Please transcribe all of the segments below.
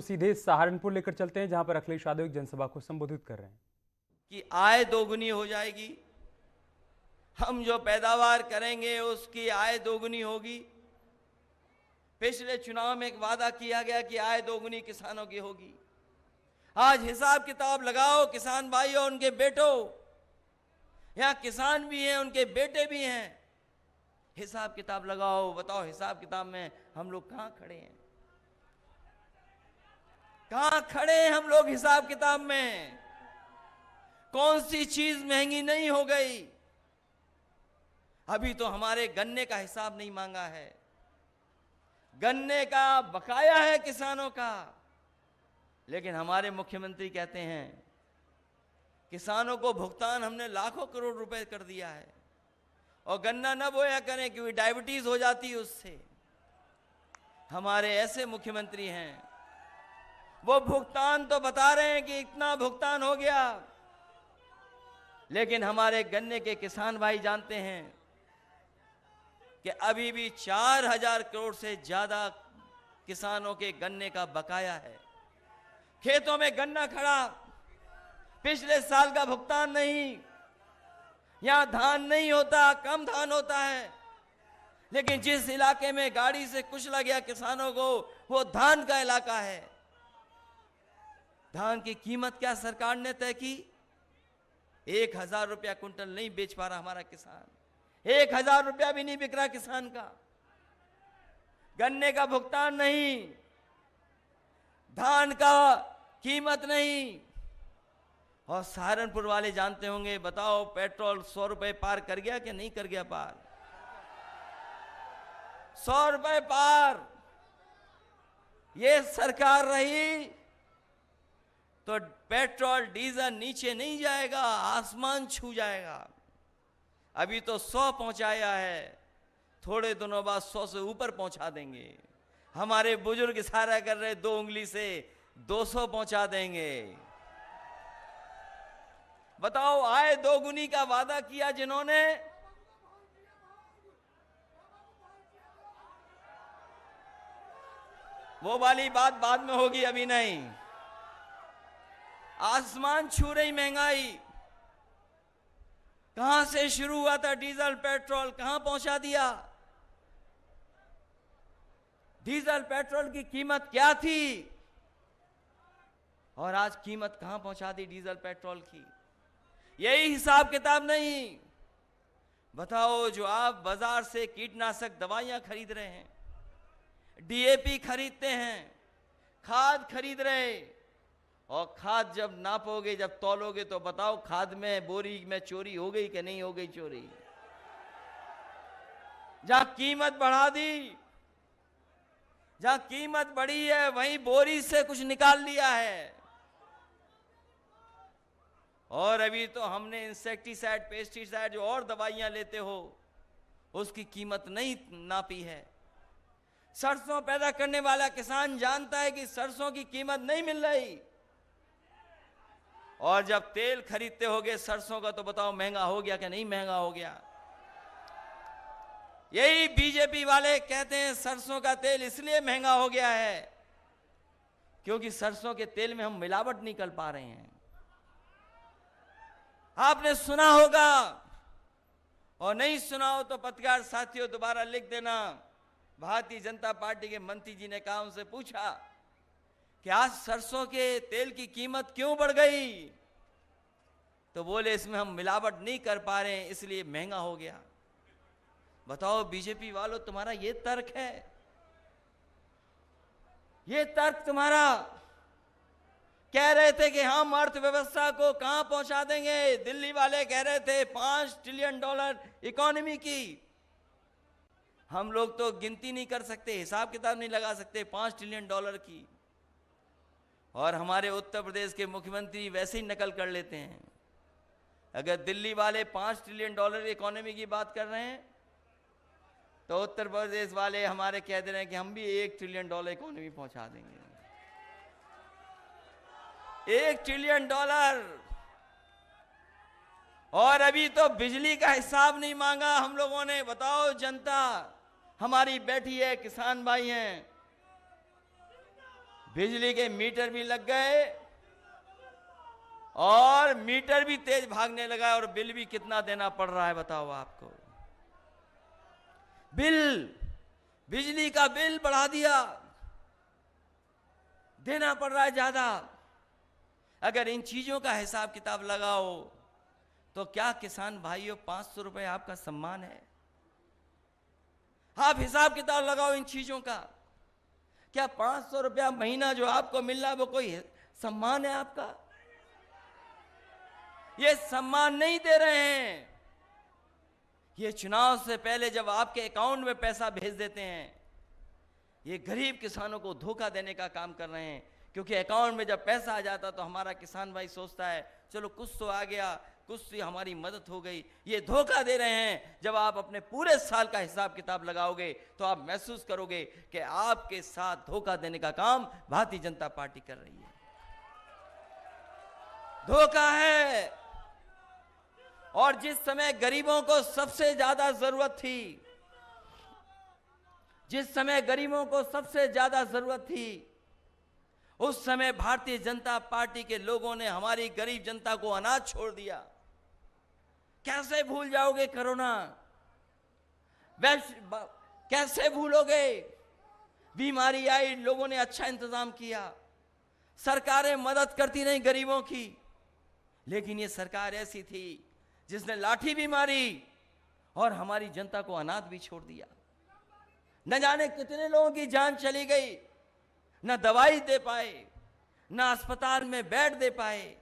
सीधे सहारनपुर लेकर चलते हैं, जहां पर अखिलेश यादव एक जनसभा को संबोधित कर रहे हैं कि आय दोगुनी हो जाएगी। हम जो पैदावार करेंगे उसकी आय दोगुनी होगी। पिछले चुनाव में एक वादा किया गया कि आय दोगुनी किसानों की होगी। आज हिसाब किताब लगाओ, किसान भाई और उनके बेटों, यहां किसान भी हैं, उनके बेटे भी हैं। हिसाब किताब लगाओ, बताओ हिसाब किताब में हम लोग कहां खड़े हैं? कहां खड़े हैं हम लोग हिसाब किताब में? कौन सी चीज महंगी नहीं हो गई? अभी तो हमारे गन्ने का हिसाब नहीं मांगा है। गन्ने का बकाया है किसानों का, लेकिन हमारे मुख्यमंत्री कहते हैं किसानों को भुगतान हमने लाखों करोड़ रुपए कर दिया है और गन्ना न बोया करें क्योंकि डायबिटीज हो जाती है उससे। हमारे ऐसे मुख्यमंत्री हैं, वो भुगतान तो बता रहे हैं कि इतना भुगतान हो गया, लेकिन हमारे गन्ने के किसान भाई जानते हैं कि अभी भी 4000 करोड़ से ज्यादा किसानों के गन्ने का बकाया है। खेतों में गन्ना खड़ा, पिछले साल का भुगतान नहीं। यहां धान नहीं होता, कम धान होता है, लेकिन जिस इलाके में गाड़ी से कुचला गया किसानों को, वो धान का इलाका है। धान की कीमत क्या सरकार ने तय की? 1000 रुपया कुंटल नहीं बेच पा रहा हमारा किसान। 1000 रुपया भी नहीं बिक रहा किसान का। गन्ने का भुगतान नहीं, धान का कीमत नहीं। और सहारनपुर वाले जानते होंगे, बताओ पेट्रोल 100 रुपए पार कर गया कि नहीं कर गया पार? 100 रुपए पार। ये सरकार रही तो पेट्रोल डीजल नीचे नहीं जाएगा, आसमान छू जाएगा। अभी तो 100 पहुंचाया है, थोड़े दिनों बाद 100 से ऊपर पहुंचा देंगे। हमारे बुजुर्ग इशारा कर रहे 2 उंगली से 200 पहुंचा देंगे। बताओ, आय दोगुनी का वादा किया जिन्होंने, वो वाली बात बाद में होगी, अभी नहीं। आसमान छू रही महंगाई। कहां से शुरू हुआ था डीजल पेट्रोल, कहां पहुंचा दिया? डीजल पेट्रोल की कीमत क्या थी और आज कीमत कहां पहुंचा दी डीजल पेट्रोल की? यही हिसाब किताब नहीं। बताओ, जो आप बाजार से कीटनाशक दवाइयां खरीद रहे हैं, डीएपी खरीदते हैं, खाद खरीद रहे, और खाद जब नापोगे, जब तौलोगे, तो बताओ खाद में, बोरी में चोरी हो गई कि नहीं हो गई चोरी? जहां कीमत बढ़ा दी, जहां कीमत बढ़ी है, वहीं बोरी से कुछ निकाल लिया है। और अभी तो हमने इंसेक्टिसाइड, पेस्टिसाइड, जो और दवाइयां लेते हो, उसकी कीमत नहीं नापी है। सरसों पैदा करने वाला किसान जानता है कि सरसों की कीमत नहीं मिल रही, और जब तेल खरीदते होगे सरसों का, तो बताओ महंगा हो गया कि नहीं महंगा हो गया? यही बीजेपी वाले कहते हैं सरसों का तेल इसलिए महंगा हो गया है क्योंकि सरसों के तेल में हम मिलावट नहीं कर पा रहे हैं। आपने सुना होगा, और नहीं सुना हो तो पत्रकार साथियों दोबारा लिख देना। भारतीय जनता पार्टी के मंत्री जी ने कहा, उनसे पूछा कि आज सरसों के तेल की कीमत क्यों बढ़ गई? तो बोले इसमें हम मिलावट नहीं कर पा रहे हैं, इसलिए महंगा हो गया। बताओ बीजेपी वालों, तुम्हारा ये तर्क है? ये तर्क तुम्हारा? कह रहे थे कि हम अर्थव्यवस्था को कहां पहुंचा देंगे। दिल्ली वाले कह रहे थे $5 ट्रिलियन इकोनॉमी की। हम लोग तो गिनती नहीं कर सकते, हिसाब किताब नहीं लगा सकते $5 ट्रिलियन की। और हमारे उत्तर प्रदेश के मुख्यमंत्री वैसे ही नकल कर लेते हैं। अगर दिल्ली वाले $5 ट्रिलियन इकोनॉमी की बात कर रहे हैं, तो उत्तर प्रदेश वाले हमारे कह दे रहे हैं कि हम भी $1 ट्रिलियन इकोनॉमी पहुंचा देंगे। $1 ट्रिलियन। और अभी तो बिजली का हिसाब नहीं मांगा हम लोगों ने। बताओ, जनता हमारी बैठी है, किसान भाई हैं, बिजली के मीटर भी लग गए और मीटर भी तेज भागने लगा और बिल भी कितना देना पड़ रहा है बताओ आपको। बिजली का बिल बढ़ा दिया, देना पड़ रहा है ज्यादा। अगर इन चीजों का हिसाब किताब लगाओ तो क्या किसान भाइयों 500 रुपए आपका सम्मान है? आप हिसाब किताब लगाओ इन चीजों का। क्या 500 रुपया महीना जो आपको मिल रहा है वो कोई सम्मान है आपका? ये सम्मान नहीं दे रहे हैं। ये चुनाव से पहले जब आपके अकाउंट में पैसा भेज देते हैं, ये गरीब किसानों को धोखा देने का काम कर रहे हैं। क्योंकि अकाउंट में जब पैसा आ जाता तो हमारा किसान भाई सोचता है चलो कुछ तो आ गया, कुछ तो हमारी मदद हो गई। ये धोखा दे रहे हैं। जब आप अपने पूरे साल का हिसाब किताब लगाओगे तो आप महसूस करोगे कि आपके साथ धोखा देने का काम भारतीय जनता पार्टी कर रही है। धोखा है। और जिस समय गरीबों को सबसे ज्यादा जरूरत थी, जिस समय गरीबों को सबसे ज्यादा जरूरत थी, उस समय भारतीय जनता पार्टी के लोगों ने हमारी गरीब जनता को अनाज छोड़ दिया। कैसे भूल जाओगे कोरोना? कैसे भूलोगे? बीमारी आई, लोगों ने अच्छा इंतजाम किया। सरकारें मदद करती नहीं गरीबों की, लेकिन ये सरकार ऐसी थी जिसने लाठी भी मारी और हमारी जनता को अनाथ भी छोड़ दिया। न जाने कितने लोगों की जान चली गई, न दवाई दे पाए, न अस्पताल में बेड दे पाए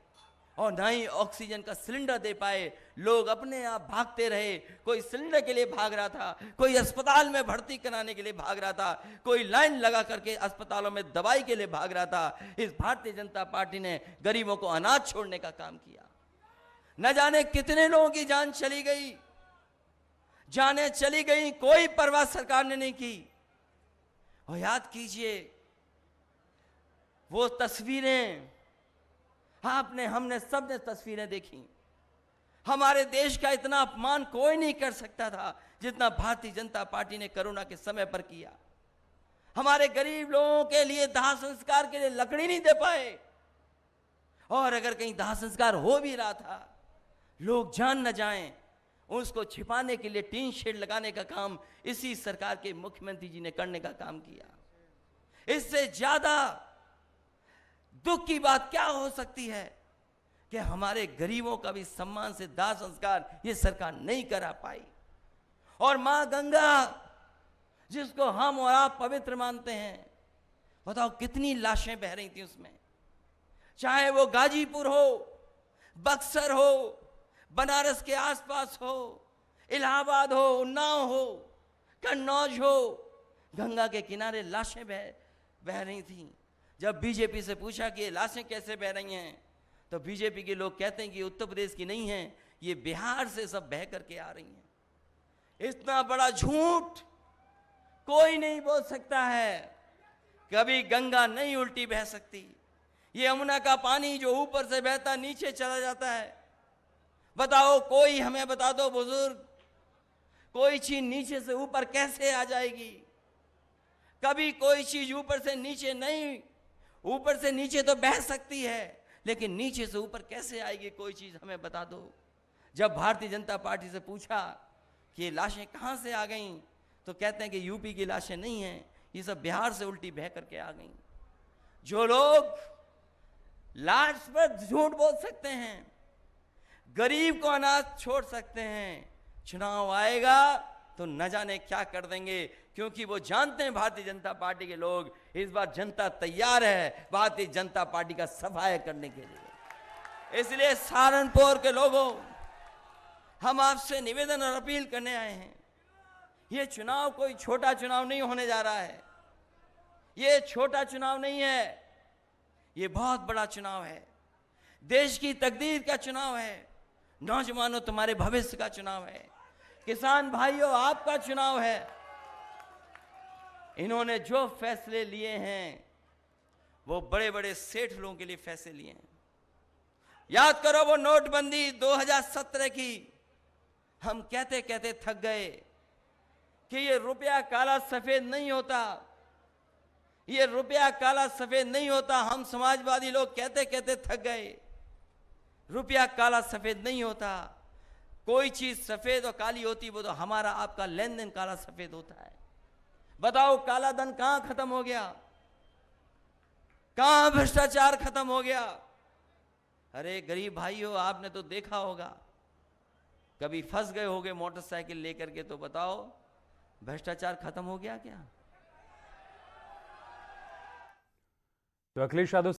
और न ही ऑक्सीजन का सिलेंडर दे पाए। लोग अपने आप भागते रहे। कोई सिलेंडर के लिए भाग रहा था, कोई अस्पताल में भर्ती कराने के लिए भाग रहा था, कोई लाइन लगा करके अस्पतालों में दवाई के लिए भाग रहा था। इस भारतीय जनता पार्टी ने गरीबों को अनाज छोड़ने का काम किया। न जाने कितने लोगों की जान चली गई, जाने चली गई, कोई परवाह सरकार ने नहीं की। और याद कीजिए वो तस्वीरें, आपने, हमने, सबने तस्वीरें देखी। हमारे देश का इतना अपमान कोई नहीं कर सकता था जितना भारतीय जनता पार्टी ने कोरोना के समय पर किया। हमारे गरीब लोगों के लिए दाह संस्कार के लिए लकड़ी नहीं दे पाए, और अगर कहीं दाह संस्कार हो भी रहा था, लोग जान न जाएं, उसको छिपाने के लिए टीन शेड लगाने का काम इसी सरकार के मुख्यमंत्री जी ने करने का काम किया। इससे ज्यादा दुख की बात क्या हो सकती है कि हमारे गरीबों का भी सम्मान से दाह संस्कार ये सरकार नहीं करा पाई। और मां गंगा, जिसको हम और आप पवित्र मानते हैं, बताओ कितनी लाशें बह रही थी उसमें। चाहे वो गाजीपुर हो, बक्सर हो, बनारस के आसपास हो, इलाहाबाद हो, उन्नाव हो, कन्नौज हो, गंगा के किनारे लाशें बह रही थी। जब बीजेपी से पूछा कि ये लाशें कैसे बह रही हैं, तो बीजेपी के लोग कहते हैं कि उत्तर प्रदेश की नहीं है, ये बिहार से सब बह करके आ रही हैं। इतना बड़ा झूठ कोई नहीं बोल सकता है। कभी गंगा नहीं उल्टी बह सकती। ये यमुना का पानी जो ऊपर से बहता नीचे चला जाता है। बताओ, कोई हमें बता दो बुजुर्ग, कोई चीज नीचे से ऊपर कैसे आ जाएगी? कभी कोई चीज ऊपर से नीचे नहीं, ऊपर से नीचे तो बह सकती है, लेकिन नीचे से ऊपर कैसे आएगी कोई चीज, हमें बता दो। जब भारतीय जनता पार्टी से पूछा कि ये लाशें कहां से आ गईं, तो कहते हैं कि यूपी की लाशें नहीं हैं, ये सब बिहार से उल्टी बह करके आ गईं। जो लोग लाश पर झूठ बोल सकते हैं, गरीब को अनाज छोड़ सकते हैं, चुनाव आएगा तो न जाने क्या कर देंगे। क्योंकि वो जानते हैं भारतीय जनता पार्टी के लोग, इस बार जनता तैयार है भारतीय जनता पार्टी का सफाया करने के लिए। इसलिए सहारनपुर के लोगों, हम आपसे निवेदन और अपील करने आए हैं। ये चुनाव कोई छोटा चुनाव नहीं होने जा रहा है। ये छोटा चुनाव नहीं है, ये बहुत बड़ा चुनाव है। देश की तकदीर का चुनाव है। नौजवानों, तुम्हारे भविष्य का चुनाव है। किसान भाइयों, आपका चुनाव है। इन्होंने जो फैसले लिए हैं वो बड़े बड़े सेठ लोगों के लिए फैसले लिए हैं। याद करो वो नोटबंदी 2017 की, हम कहते कहते थक गए कि ये रुपया काला सफेद नहीं होता, ये रुपया काला सफेद नहीं होता। हम समाजवादी लोग कहते कहते थक गए। रुपया काला सफेद नहीं होता। कोई चीज सफेद और काली होती वो तो हमारा आपका लेन देन काला सफेद होता है। बताओ काला धन कहां खत्म हो गया? कहां भ्रष्टाचार खत्म हो गया? अरे गरीब भाइयों, आपने तो देखा होगा, कभी फंस गए होगे मोटरसाइकिल लेकर के, तो बताओ भ्रष्टाचार खत्म हो गया क्या? तो अखिलेश यादव